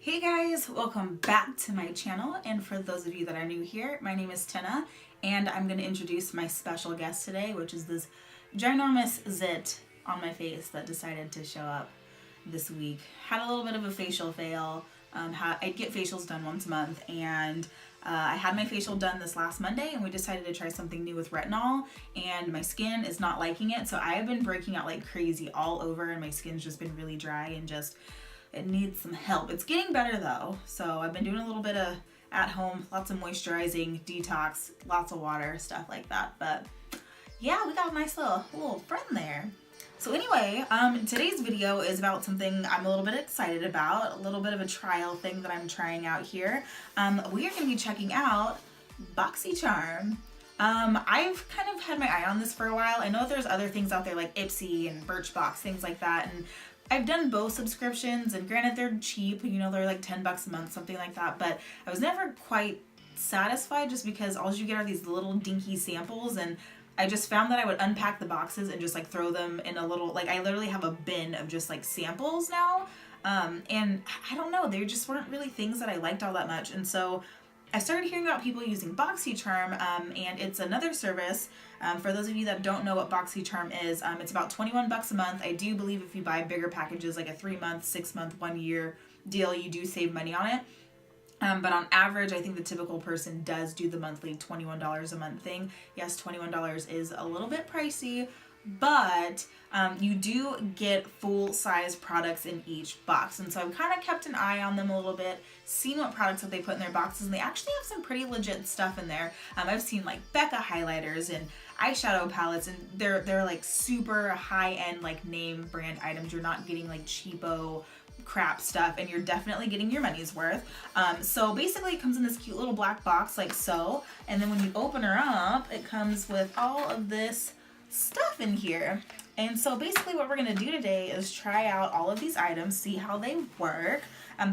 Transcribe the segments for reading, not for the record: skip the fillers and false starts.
Hey guys, welcome back to my channel, and for those of you that are new here, my name is Tina and I'm going to introduce my special guest today, which is this ginormous zit on my face that decided to show up this week. Had a little bit of a facial fail. I get facials done once a month, and I had my facial done this last Monday, and we decided to try something new with retinol, and my skin is not liking it, so I have been breaking out like crazy all over, and my skin's just been really dry and just it needs some help. It's getting better though, so I've been doing a little bit of at home, lots of moisturizing, detox, lots of water, stuff like that. But yeah, we got a nice little friend there. So anyway, today's video is about something I'm a little bit excited about, a little bit of a trial thing that I'm trying out here. We are going to be checking out Boxy Charm. I've kind of had my eye on this for a while. I know there's other things out there like Ipsy and Birchbox, things like that, and I've done both subscriptions, and granted they're cheap, you know, they're like 10 bucks a month, something like that, but I was never quite satisfied just because all you get are these little dinky samples, and I just found that I would unpack the boxes and just like throw them in a little, like I literally have a bin of just like samples now, and I don't know, they just weren't really things that I liked all that much, and so I started hearing about people using Boxycharm, and it's another service. For those of you that don't know what Boxycharm is, it's about 21 bucks a month. I do believe if you buy bigger packages, like a 3-month, 6-month, 1-year deal, you do save money on it. But on average, I think the typical person does do the monthly $21 a month thing. Yes, $21 is a little bit pricey, but you do get full-size products in each box, and so I've kind of kept an eye on them a little bit, seen what products that they put in their boxes, and they actually have some pretty legit stuff in there. I've seen like Becca highlighters and eyeshadow palettes, and they're like super high-end, like name brand items. You're not getting like cheapo crap stuff, and you're definitely getting your money's worth. So basically it comes in this cute little black box like so, and then when you open her up, it comes with all of this stuff in here. And so basically what we're going to do today is try out all of these items, see how they work,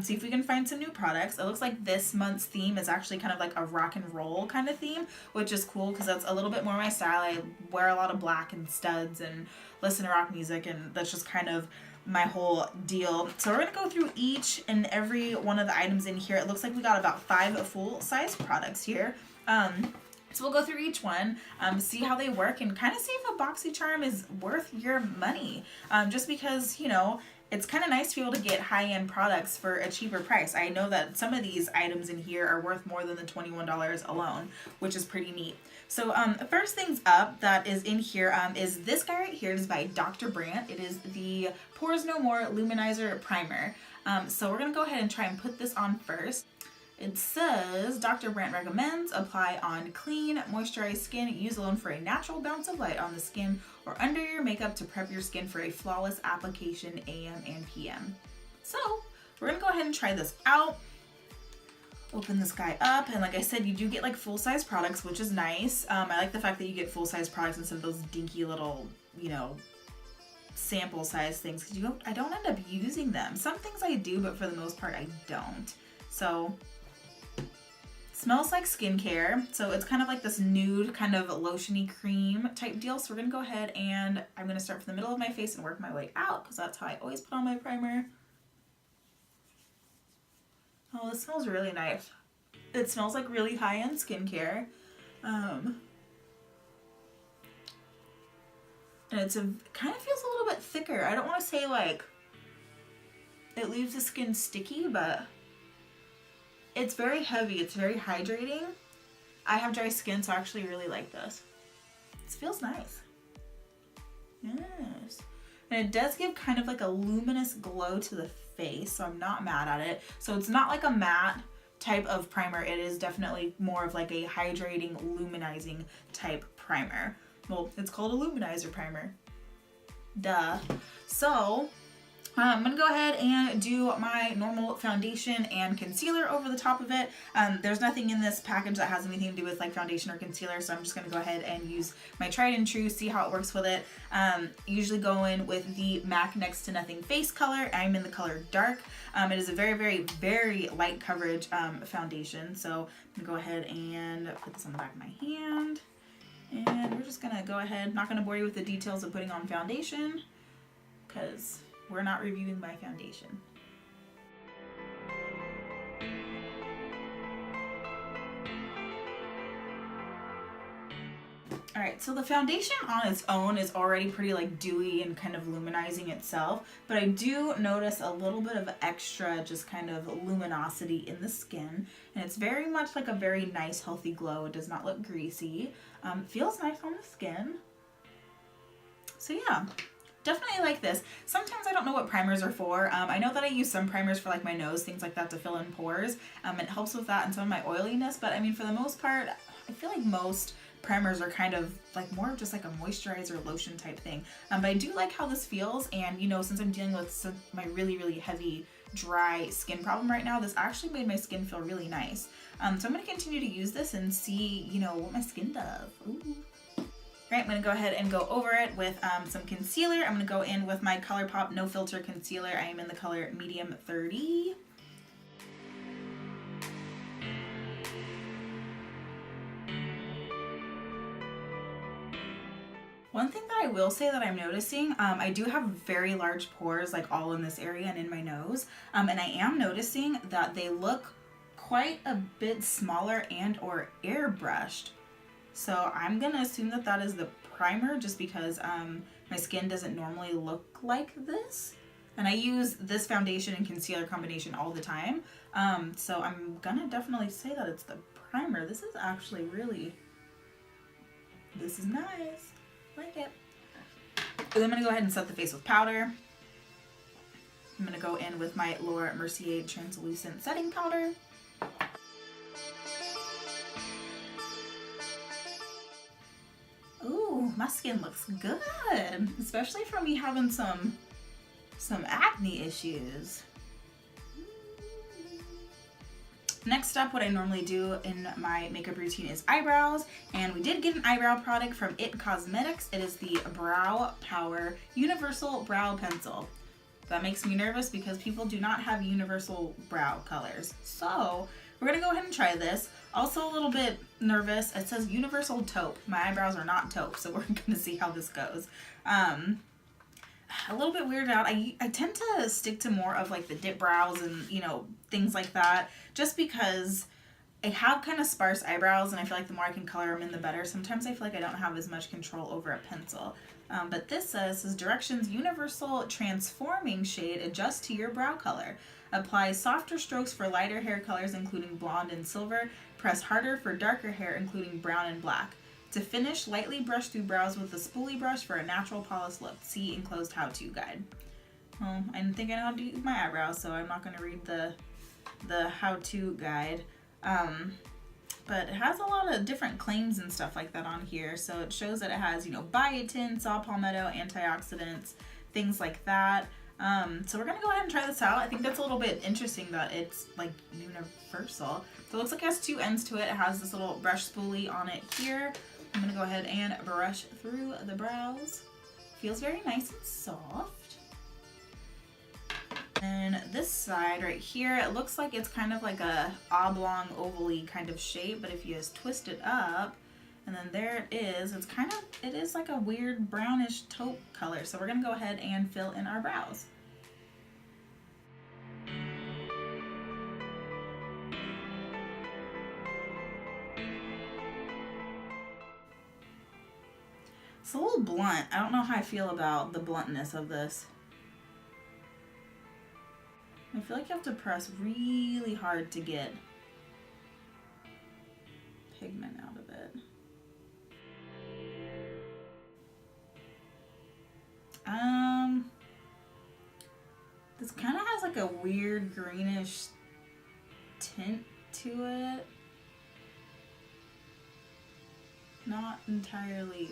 see if we can find some new products. It looks like this month's theme is actually kind of like a rock and roll kind of theme, which is cool because that's a little bit more my style. I wear a lot of black and studs and listen to rock music, and that's just kind of my whole deal. So we're going to go through each and every one of the items in here. It looks like we got about 5 full-size products here. So we'll go through each one, see how they work, and kind of see if a Boxycharm is worth your money. Just because, you know, it's kind of nice to be able to get high-end products for a cheaper price. I know that some of these items in here are worth more than the $21 alone, which is pretty neat. So first things up that is in here is this guy right here. It is by Dr. Brandt. It is the Pores No More Luminizer Primer. So we're going to go ahead and try and put this on first. It says, Dr. Brandt recommends apply on clean, moisturized skin. Use alone for a natural bounce of light on the skin or under your makeup to prep your skin for a flawless application AM and PM. So we're going to go ahead and try this out. Open this guy up, and like I said, you do get like full-size products, which is nice. I like the fact that you get full-size products instead of those dinky little, you know, sample size things, because I don't end up using them. Some things I do, but for the most part I don't. So smells like skincare, so it's kind of like this nude kind of lotiony cream type deal. So we're gonna go ahead and I'm gonna start from the middle of my face and work my way out, because that's how I always put on my primer. Oh, this smells really nice. It smells like really high-end skincare. And it's kind of feels a little bit thicker. I don't want to say like it leaves the skin sticky, but it's very heavy. It's very hydrating. I have dry skin, so I actually really like this. It feels nice. Yes. And it does give kind of like a luminous glow to the face, so I'm not mad at it. So it's not like a matte type of primer. It is definitely more of like a hydrating, luminizing type primer. Well, it's called a luminizer primer. Duh. So I'm going to go ahead and do my normal foundation and concealer over the top of it. There's nothing in this package that has anything to do with like foundation or concealer, so I'm just going to go ahead and use my tried and true, see how it works with it. Usually go in with the MAC Next to Nothing face color. I'm in the color dark. It is a very, very, very light coverage foundation, so I'm going to go ahead and put this on the back of my hand. And we're just going to go ahead, not going to bore you with the details of putting on foundation, because we're not reviewing my foundation. Alright, so the foundation on its own is already pretty like dewy and kind of luminizing itself, but I do notice a little bit of extra just kind of luminosity in the skin, and it's very much like a very nice healthy glow. It does not look greasy. Feels nice on the skin. So yeah, definitely like this. Sometimes I don't know what primers are for. I know that I use some primers for like my nose, things like that, to fill in pores. It helps with that and some of my oiliness, but I mean for the most part, I feel like most primers are kind of like more of just like a moisturizer lotion type thing. But I do like how this feels, and you know, since I'm dealing with my really heavy dry skin problem right now, this actually made my skin feel really nice. So I'm going to continue to use this and see, you know, what my skin does. Ooh. Right, I'm going to go ahead and go over it with some concealer. I'm going to go in with my ColourPop No Filter Concealer. I am in the color Medium 30. One thing that I will say that I'm noticing, I do have very large pores like all in this area and in my nose, and I am noticing that they look quite a bit smaller and or airbrushed. So I'm gonna assume that that is the primer, just because my skin doesn't normally look like this, and I use this foundation and concealer combination all the time, so I'm gonna definitely say that it's the primer. This is actually really, this is nice. Like it. And I'm going to go ahead and set the face with powder. I'm going to go in with my Laura Mercier translucent setting powder. Ooh, my skin looks good, especially for me having some acne issues. Next up, what I normally do in my makeup routine is eyebrows, and we did get an eyebrow product from IT Cosmetics. It is the Brow Power Universal Brow Pencil. That makes me nervous because people do not have universal brow colors. So we're gonna go ahead and try this. Also a little bit nervous. It says universal taupe. My eyebrows are not taupe, so we're gonna see how this goes. A little bit weirded out. I tend to stick to more of like the dip brows and, you know, things like that, just because I have kind of sparse eyebrows and I feel like the more I can color them in, the better. Sometimes I feel like I don't have as much control over a pencil. But this says directions: universal transforming shade, adjust to your brow color. Apply softer strokes for lighter hair colors including blonde and silver. Press harder for darker hair including brown and black. To finish, lightly brush through brows with a spoolie brush for a natural polished look. See enclosed how-to guide. Well, I didn't think I know how to use my eyebrows, so I'm not going to read the how-to guide. But it has a lot of different claims and stuff like that on here. So it shows that it has, you know, biotin, saw palmetto, antioxidants, things like that. So we're going to go ahead and try this out. I think that's a little bit interesting that it's like universal. So it looks like it has two ends to it. It has this little brush spoolie on it here. I'm going to go ahead and brush through the brows. Feels very nice and soft. And this side right here, it looks like it's kind of like a oblong, oval-y kind of shape, but if you just twist it up, and then there it is, it is like a weird brownish taupe color. So we're going to go ahead and fill in our brows. It's a little blunt. I don't know how I feel about the bluntness of this. I feel like you have to press really hard to get pigment out of it. This kind of has like a weird greenish tint to it. Not entirely.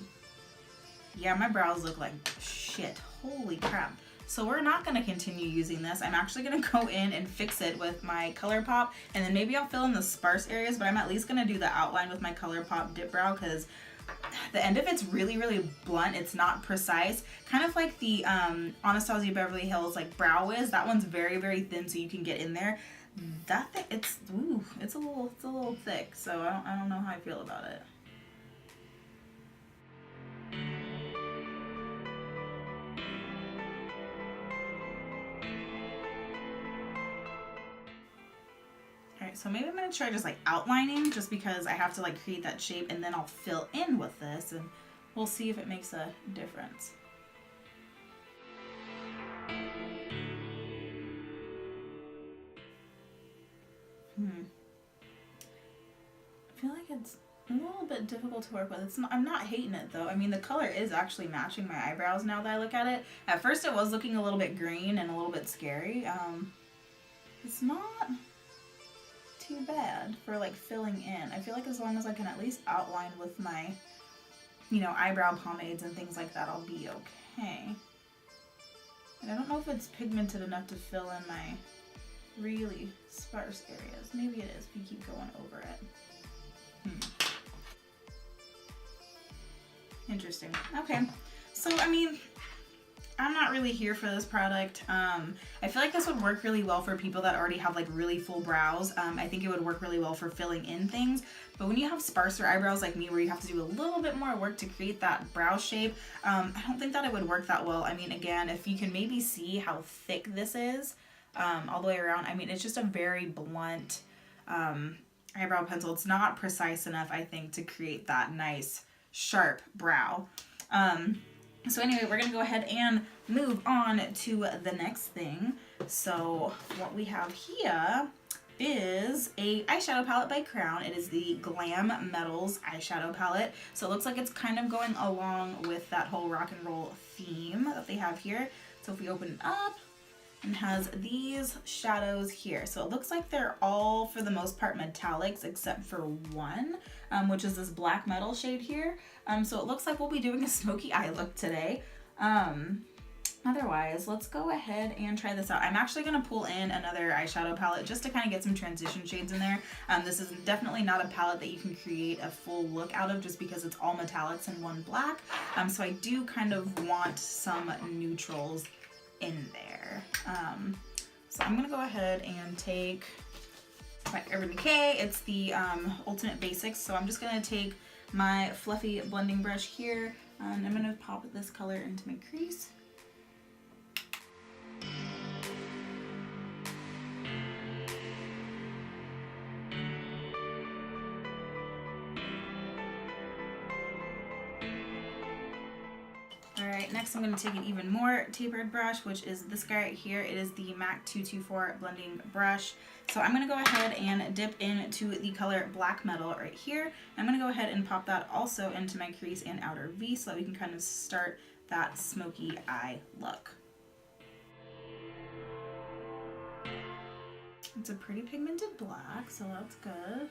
Yeah, my brows look like shit. Holy crap. So we're not going to continue using this. I'm actually going to go in and fix it with my ColourPop, and then maybe I'll fill in the sparse areas, but I'm at least going to do the outline with my ColourPop Dip Brow because the end of it's really blunt. It's not precise. Kind of like the Anastasia Beverly Hills like Brow Wiz. That one's very thin, so you can get in there. That thing, it's a little thick, so I don't know how I feel about it. Alright, so maybe I'm going to try just like outlining just because I have to like create that shape, and then I'll fill in with this and we'll see if it makes a difference. I feel like it's a little bit difficult to work with. It's not, I'm not hating it though. I mean, the color is actually matching my eyebrows now that I look at it. At first it was looking a little bit green and a little bit scary. It's not too bad for like filling in. I feel like as long as I can at least outline with my, you know, eyebrow pomades and things like that, I'll be okay. And I don't know if it's pigmented enough to fill in my really sparse areas. Maybe it is if you keep going over it. Interesting. Okay, so I mean, I'm not really here for this product. I feel like this would work really well for people that already have like really full brows. I think it would work really well for filling in things. But when you have sparser eyebrows like me, where you have to do a little bit more work to create that brow shape, I don't think that it would work that well. I mean, again, if you can maybe see how thick this is all the way around, I mean, it's just a very blunt eyebrow pencil. It's not precise enough, I think, to create that nice sharp brow. So anyway, we're gonna go ahead and move on to the next thing. So what we have here is a eyeshadow palette by Crown. It is the Glam Metals eyeshadow palette. So it looks like it's kind of going along with that whole rock and roll theme that they have here. So if we open it up, and has these shadows here. So it looks like they're all, for the most part, metallics except for one, which is this black metal shade here. So it looks like we'll be doing a smoky eye look today. Otherwise, let's go ahead and try this out. I'm actually going to pull in another eyeshadow palette just to kind of get some transition shades in there. This is definitely not a palette that you can create a full look out of just because it's all metallics and one black. So I do kind of want some neutrals in there. So I'm gonna go ahead and take my Urban Decay. It's the Ultimate Basics. So I'm just gonna take my fluffy blending brush here, and I'm gonna pop this color into my crease. Alright, next I'm going to take an even more tapered brush, which is this guy right here. It is the MAC 224 blending brush. So I'm going to go ahead and dip into the color Black Metal right here. I'm going to go ahead and pop that also into my crease and outer V so that we can kind of start that smoky eye look. It's a pretty pigmented black, so that's good.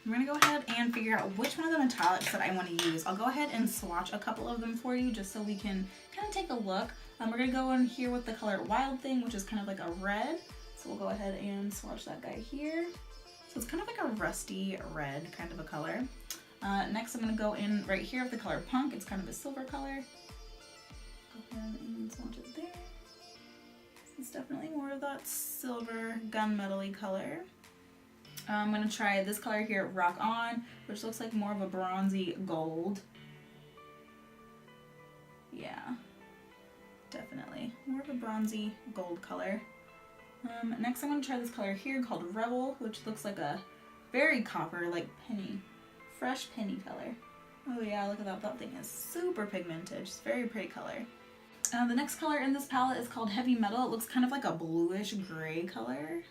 I'm going to go ahead and figure out which one of the metallics that I want to use. I'll go ahead and swatch a couple of them for you just so we can kind of take a look. We're going to go in here with the color Wild Thing, which is kind of like a red. So we'll go ahead and swatch that guy here. So it's kind of like a rusty red kind of a color. Next I'm going to go in right here with the color Punk. It's kind of a silver color. Go ahead and swatch it there. It's definitely more of that silver gunmetal-y color. I'm going to try this color here, Rock On, which looks like more of a bronzy gold. Yeah, definitely. More of a bronzy gold color. Next I'm going to try this color here called Rebel, which looks like a very copper, like penny, fresh penny color. Oh yeah, look at that. That thing is super pigmented. It's a very pretty color. The next color in this palette is called Heavy Metal. It looks kind of like a bluish gray color.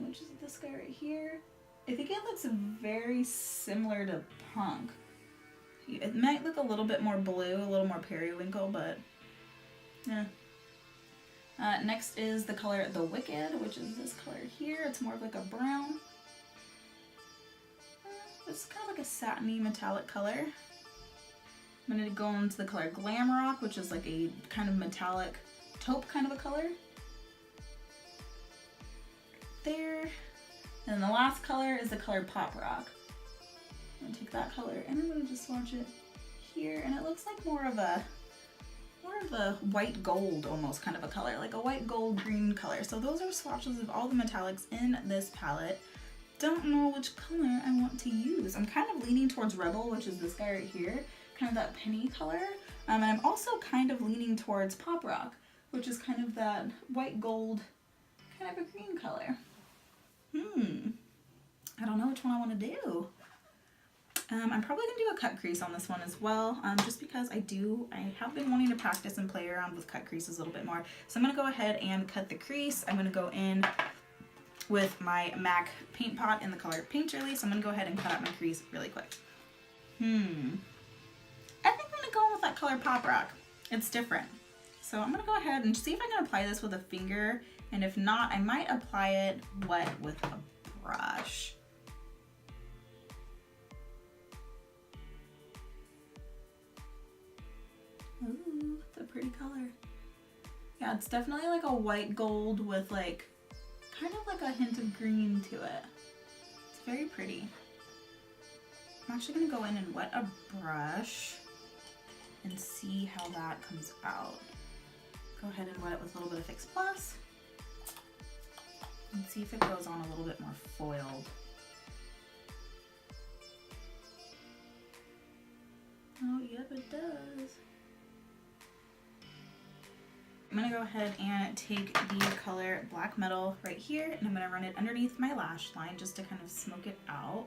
Which is this guy right here. I think it looks very similar to Punk. It might look a little bit more blue, a little more periwinkle, but yeah. Next is the color The Wicked, which is this color here. It's more of like a brown. It's kind of like a satiny metallic color. I'm going to go into the color Glam Rock, which is like a kind of metallic taupe kind of a color. There. And then the last color is the color Pop Rock. I'm going to take that color and I'm going to just swatch it here, and it looks like more of a white gold almost kind of a color, like a white gold green color. So those are swatches of all the metallics in this palette. Don't know which color I want to use. I'm kind of leaning towards Rebel, which is this guy right here, kind of that penny color. And I'm also kind of leaning towards Pop Rock, which is kind of that white gold, kind of a green color. I don't know which one I want to do. I'm probably going to do a cut crease on this one as well, just because I have been wanting to practice and play around with cut creases a little bit more. So I'm going to go ahead and cut the crease. I'm going to go in with my MAC paint pot in the color Paint Really, so I'm going to go ahead and cut out my crease really quick. I think I'm going to go in with that color Pop Rock. It's different. So I'm going to go ahead and see if I can apply this with a finger, and if not, I might apply it wet with a brush. Ooh, it's a pretty color. Yeah, it's definitely like a white gold with like, kind of like a hint of green to it. It's very pretty. I'm actually gonna go in and wet a brush and see how that comes out. Go ahead and wet it with a little bit of Fix Plus and see if it goes on a little bit more foiled. Oh, yep, it does. I'm going to go ahead and take the color Black Metal right here, and I'm going to run it underneath my lash line just to kind of smoke it out.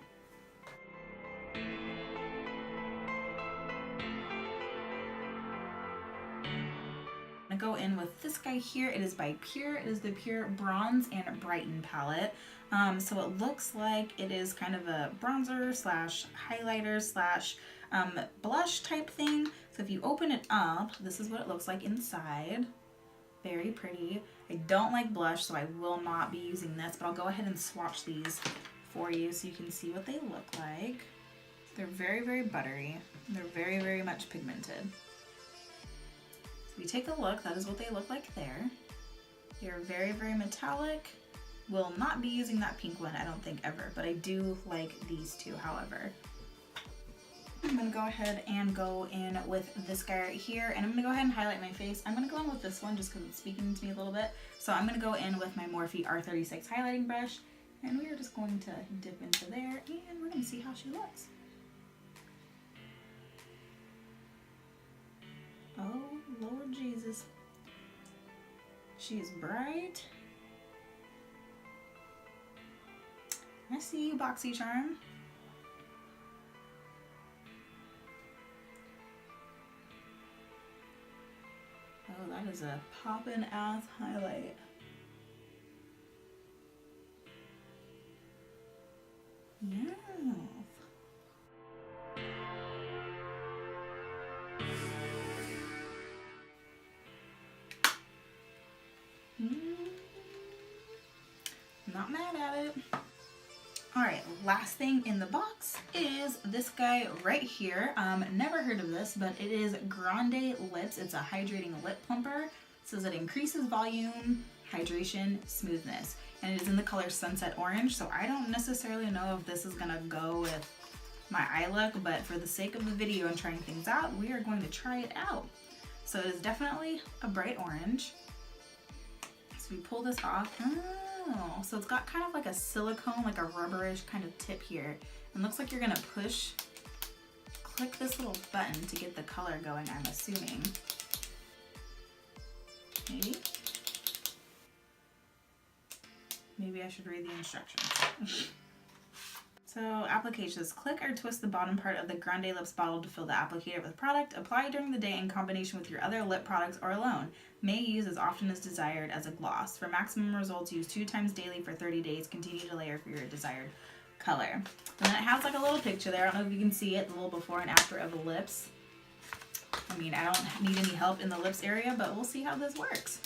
I'm going to go in with this guy here. It is by Pure. It is the Pure Bronze and Brighten palette. So it looks like it is kind of a bronzer slash highlighter slash blush type thing. So if you open it up, this is what it looks like inside. Very pretty. I don't like blush, so I will not be using this, but I'll go ahead and swatch these for you so you can see what they look like. They're very, very buttery. They're very, very much pigmented. So if you take a look, that is what they look like there. They're very, very metallic. Will not be using that pink one, I don't think, ever, but I do like these two, however. I'm going to go ahead and go in with this guy right here, and I'm going to go ahead and highlight my face. I'm going to go in with this one just because it's speaking to me a little bit. So I'm going to go in with my Morphe R36 highlighting brush, and we are just going to dip into there, and we're going to see how she looks. Oh, Lord Jesus. She is bright. I see you, Boxycharm. Oh, that is a poppin' ass highlight. Yeah. Not mad at it. Alright, last thing in the box is this guy right here. Never heard of this, but it is Grande Lips. It's a hydrating lip plumper. It says it increases volume, hydration, smoothness. And it is in the color Sunset Orange, so I don't necessarily know if this is gonna go with my eye look, but for the sake of the video and trying things out, we are going to try it out. So it is definitely a bright orange. So we pull this off. Oh, so it's got kind of like a silicone, like a rubberish kind of tip here. And looks like you're gonna click this little button to get the color going, I'm assuming. Maybe I should read the instructions. So applications, click or twist the bottom part of the Grande Lips bottle to fill the applicator with product. Apply during the day in combination with your other lip products or alone. May use as often as desired as a gloss. For maximum results, use 2 times daily for 30 days. Continue to layer for your desired color. And then it has like a little picture there. I don't know if you can see it, the little before and after of the lips. I mean, I don't need any help in the lips area, but we'll see how this works.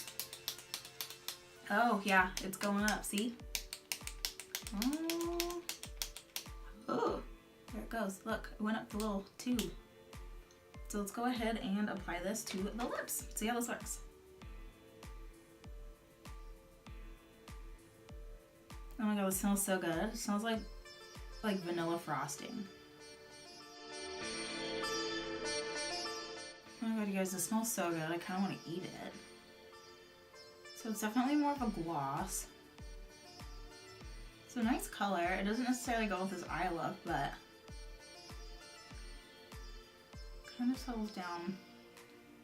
Oh yeah, it's going up, see? Oh, there it goes. Look, it went up the little tube. So let's go ahead and apply this to the lips. See how this works. Oh my god, it smells so good. It smells like vanilla frosting. Oh my god, you guys, it smells so good. I kind of want to eat it. So it's definitely more of a gloss. It's a nice color. It doesn't necessarily go with this eye look, but kind of settles down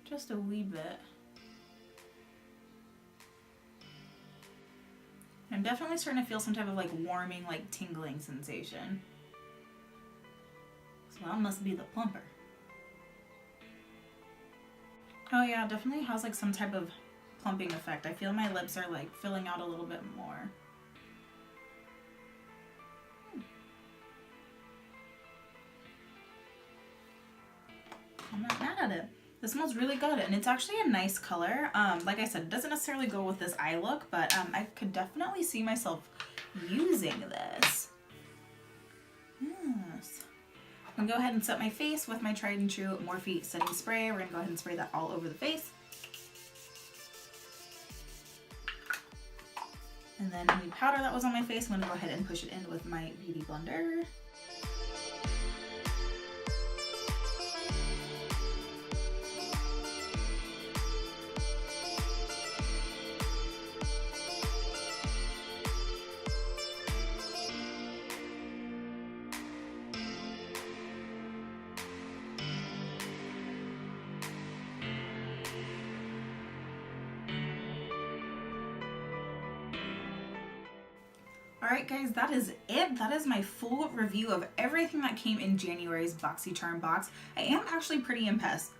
just a wee bit. I'm definitely starting to feel some type of like warming, like tingling sensation. So that must be the Plumper. Oh yeah, it definitely has like some type of plumping effect. I feel my lips are like filling out a little bit more. I'm not mad at it. This smells really good, and it's actually a nice color. Like I said, it doesn't necessarily go with this eye look, but I could definitely see myself using this. Yes. I'm gonna go ahead and set my face with my tried and true Morphe setting spray. We're gonna go ahead and spray that all over the face. And then any powder that was on my face, I'm gonna go ahead and push it in with my beauty blender. Alright guys, that is it. That is my full review of everything that came in January's Boxycharm box. I am actually pretty impressed.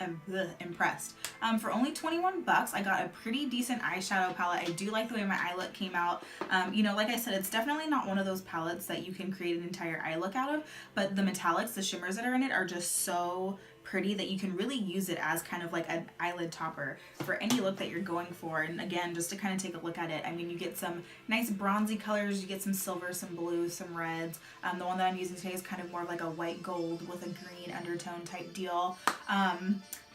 For only 21 bucks, I got a pretty decent eyeshadow palette. I do like the way my eye look came out. You know, like I said, it's definitely not one of those palettes that you can create an entire eye look out of, but the metallics, the shimmers that are in it are just so pretty that you can really use it as kind of like an eyelid topper for any look that you're going for. And again, just to kind of take a look at it, I mean, you get some nice bronzy colors, you get some silver, some blue, some reds. The one that I'm using today is kind of more like a white gold with a green undertone type deal.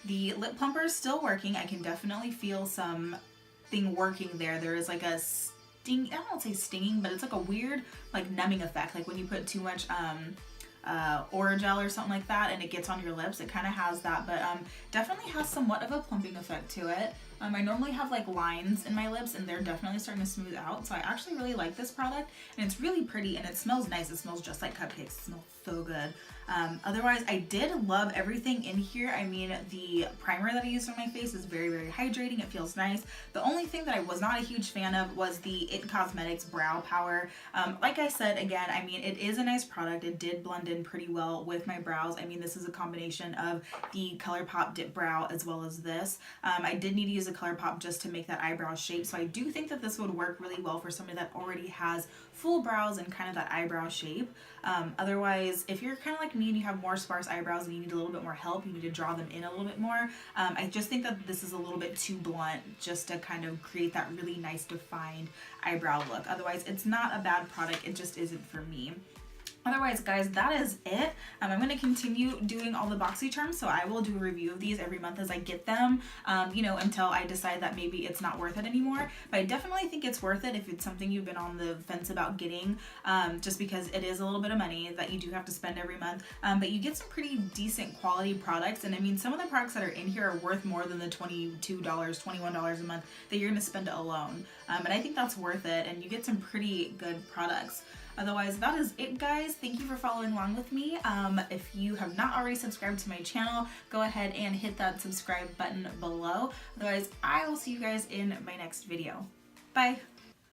The lip plumper is still working. I can definitely feel something working there. There is like a sting, I don't want to say stinging, but it's like a weird like numbing effect, like when you put too much Orajel or something like that and it gets on your lips. It kind of has that, but definitely has somewhat of a plumping effect to it. I normally have like lines in my lips and they're definitely starting to smooth out, so I actually really like this product, and it's really pretty and it smells nice. It smells just like cupcakes. It smells so good. Otherwise, I did love everything in here. I mean, the primer that I used on my face is very, very hydrating. It feels nice. The only thing that I was not a huge fan of was the It Cosmetics Brow Power. Like I said, again, I mean, it is a nice product. It did blend in pretty well with my brows. I mean, this is a combination of the ColourPop Dip Brow as well as this. I did need to use a ColourPop just to make that eyebrow shape, so I do think that this would work really well for somebody that already has full brows and kind of that eyebrow shape. Otherwise, if you're kind of like me and you have more sparse eyebrows and you need a little bit more help, you need to draw them in a little bit more, I just think that this is a little bit too blunt just to kind of create that really nice defined eyebrow look. Otherwise, it's not a bad product, it just isn't for me. Otherwise, guys, that is it. I'm going to continue doing all the Boxycharms, so I will do a review of these every month as I get them, you know, until I decide that maybe it's not worth it anymore. But I definitely think it's worth it if it's something you've been on the fence about getting, just because it is a little bit of money that you do have to spend every month. But you get some pretty decent quality products, and I mean, some of the products that are in here are worth more than the $22, $21 a month that you're going to spend alone. And I think that's worth it, and you get some pretty good products. Otherwise, that is it, guys. Thank you for following along with me. If you have not already subscribed to my channel, go ahead and hit that subscribe button below. Otherwise, I will see you guys in my next video. Bye.